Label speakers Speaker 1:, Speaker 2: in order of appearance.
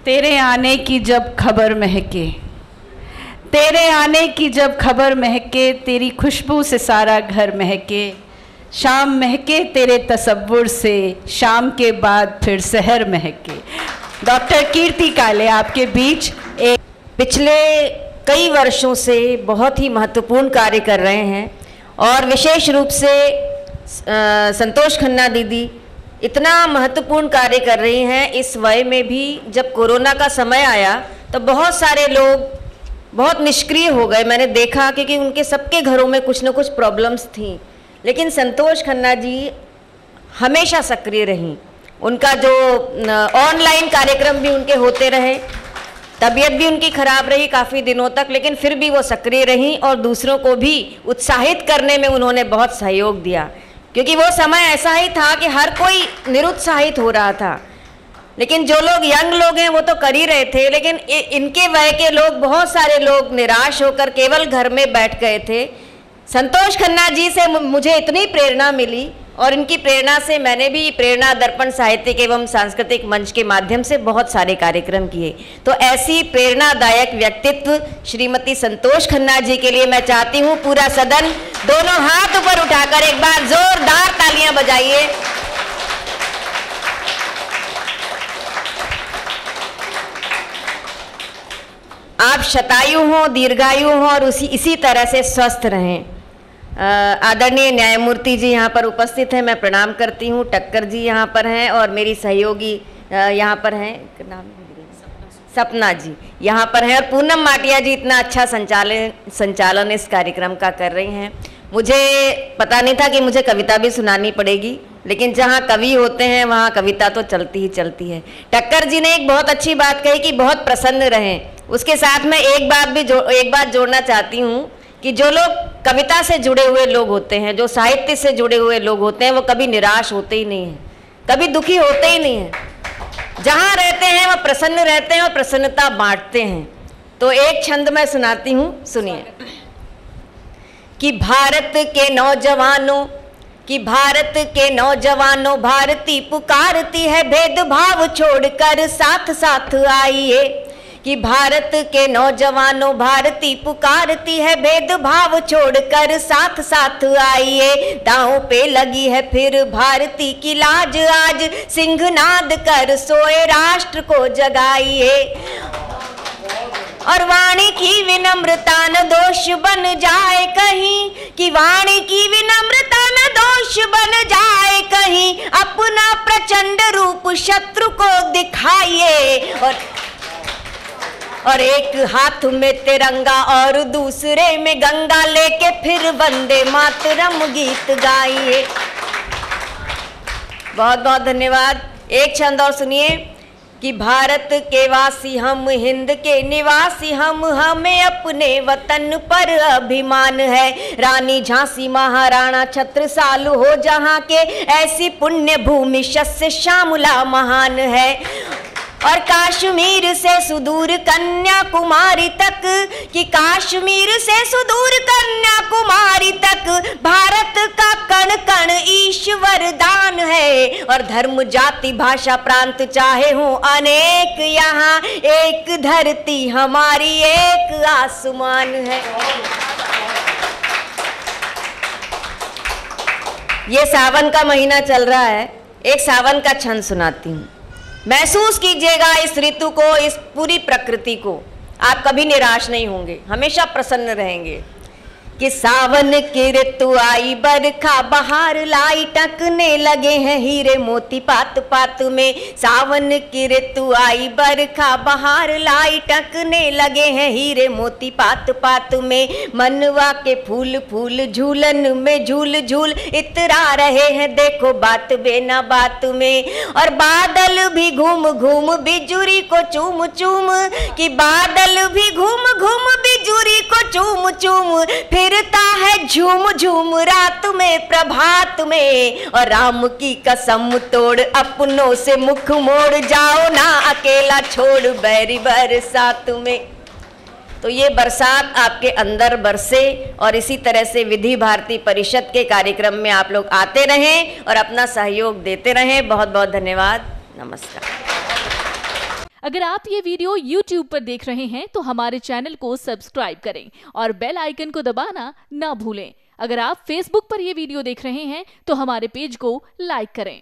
Speaker 1: तेरे आने की जब खबर महके, तेरे आने की जब खबर महके, तेरी खुशबू से सारा घर महके, शाम महके तेरे तसव्वुर से, शाम के बाद फिर सहर महके। डॉक्टर कीर्ति काले आपके बीच एक
Speaker 2: पिछले कई वर्षों से बहुत ही महत्वपूर्ण कार्य कर रहे हैं और विशेष रूप से संतोष खन्ना दीदी इतना महत्वपूर्ण कार्य कर रही हैं। इस वय में भी जब कोरोना का समय आया तो बहुत सारे लोग बहुत निष्क्रिय हो गए, मैंने देखा, क्योंकि उनके सबके घरों में कुछ न कुछ प्रॉब्लम्स थी, लेकिन संतोष खन्ना जी हमेशा सक्रिय रहीं। उनका जो ऑनलाइन कार्यक्रम भी उनके होते रहे, तबीयत भी उनकी खराब रही काफ़ी दिनों तक, लेकिन फिर भी वो सक्रिय रहीं और दूसरों को भी उत्साहित करने में उन्होंने बहुत सहयोग दिया, क्योंकि वो समय ऐसा ही था कि हर कोई निरुत्साहित हो रहा था। लेकिन जो लोग यंग लोग हैं वो तो कर ही रहे थे, लेकिन इनके वय के लोग, बहुत सारे लोग निराश होकर केवल घर में बैठ गए थे। संतोष खन्ना जी से मुझे इतनी प्रेरणा मिली और इनकी प्रेरणा से मैंने भी प्रेरणा दर्पण साहित्यिक एवं सांस्कृतिक मंच के माध्यम से बहुत सारे कार्यक्रम किए। तो ऐसी प्रेरणादायक व्यक्तित्व श्रीमती संतोष खन्ना जी के लिए मैं चाहती हूँ पूरा सदन दोनों हाथ ऊपर उठाकर एक बार जोरदार तालियां बजाइए। आप शतायु हों, दीर्घायु हों और इसी तरह से स्वस्थ रहें। आदरणीय न्यायमूर्ति जी यहाँ पर उपस्थित हैं, मैं प्रणाम करती हूँ। टक्कर जी यहाँ पर हैं और मेरी सहयोगी यहाँ पर हैं, नाम सपना जी यहाँ पर हैं, और पूनम माटिया जी इतना अच्छा संचालन इस कार्यक्रम का कर रही हैं। मुझे पता नहीं था कि मुझे कविता भी सुनानी पड़ेगी, लेकिन जहाँ कवि होते हैं वहाँ कविता तो चलती ही चलती है। टक्कर जी ने एक बहुत अच्छी बात कही कि बहुत प्रसन्न रहें। उसके साथ में एक बात जोड़ना चाहती हूँ कि जो लोग कविता से जुड़े हुए लोग होते हैं, जो साहित्य से जुड़े हुए लोग होते हैं, वो कभी निराश होते ही नहीं हैं, कभी दुखी होते ही नहीं हैं। जहाँ रहते हैं वो प्रसन्न रहते हैं और प्रसन्नता बांटते हैं। तो एक छंद मैं सुनाती हूँ, सुनिए। कि भारत के नौजवानों भारती पुकारती है, भेदभाव छोड़कर साथ साथ आइए। कि भारत के नौजवानों भारती पुकारती है, भेदभाव छोड़कर साथ साथ आइए। दांव पे लगी है फिर भारती की लाज, आज सिंहनाद कर सोए राष्ट्र को जगाइए। और वाणी की विनम्रता न दोष बन जाए कहीं, कि वाणी की विनम्रता न दोष बन जाए कहीं, अपना प्रचंड रूप शत्रु को दिखाइए। और एक हाथ में तिरंगा और दूसरे में गंगा लेके फिर वंदे मातरम गीत गाइए। बहुत बहुत धन्यवाद। एक छंद और सुनिए। कि भारत के वासी हम, हिंद के निवासी हम, हमें अपने वतन पर अभिमान है। रानी झांसी महाराणा छत्रसाल हो जहाँ के, ऐसी पुण्य भूमि शस्य श्यामला महान है। और कश्मीर से सुदूर कन्याकुमारी तक, कि कश्मीर से सुदूर कन्याकुमारी तक, भारत का कण कण ईश्वर दान है। और धर्म जाति भाषा प्रांत चाहे हो अनेक, यहाँ एक धरती हमारी एक आसमान है। ये सावन का महीना चल रहा है, एक सावन का छंद सुनाती हूँ। महसूस कीजिएगा इस ऋतु को, इस पूरी प्रकृति को। आप कभी निराश नहीं होंगे, हमेशा प्रसन्न रहेंगे। कि सावन की ऋतु आई, बरखा बहार लाई, टकने लगे हैं हीरे मोती पात पात में। सावन की ऋतु आई, बरखा बहार लाई, टकने लगे हैं हीरे मोती पात पात में। मनवा के फूल फूल झूलन में झूल झूल इतरा रहे हैं, देखो बात बेना बात में। और बादल भी घूम घूम बिजुरी को चूम चूम, कि बादल भी घूम घूम बिजुरी को चूम चूम, फिरता है झूम झूम रात में प्रभात में। और राम की कसम तोड़ अपनों से मुख मोड़, जाओ ना अकेला छोड़ बैरी बरसात में। तो ये बरसात आपके अंदर बरसे और इसी तरह से विधि भारती परिषद के कार्यक्रम में आप लोग आते रहें और अपना सहयोग देते रहें। बहुत बहुत धन्यवाद। नमस्कार।
Speaker 3: अगर आप ये वीडियो YouTube पर देख रहे हैं तो हमारे चैनल को सब्सक्राइब करें और बेल आइकन को दबाना ना भूलें। अगर आप Facebook पर ये वीडियो देख रहे हैं तो हमारे पेज को लाइक करें।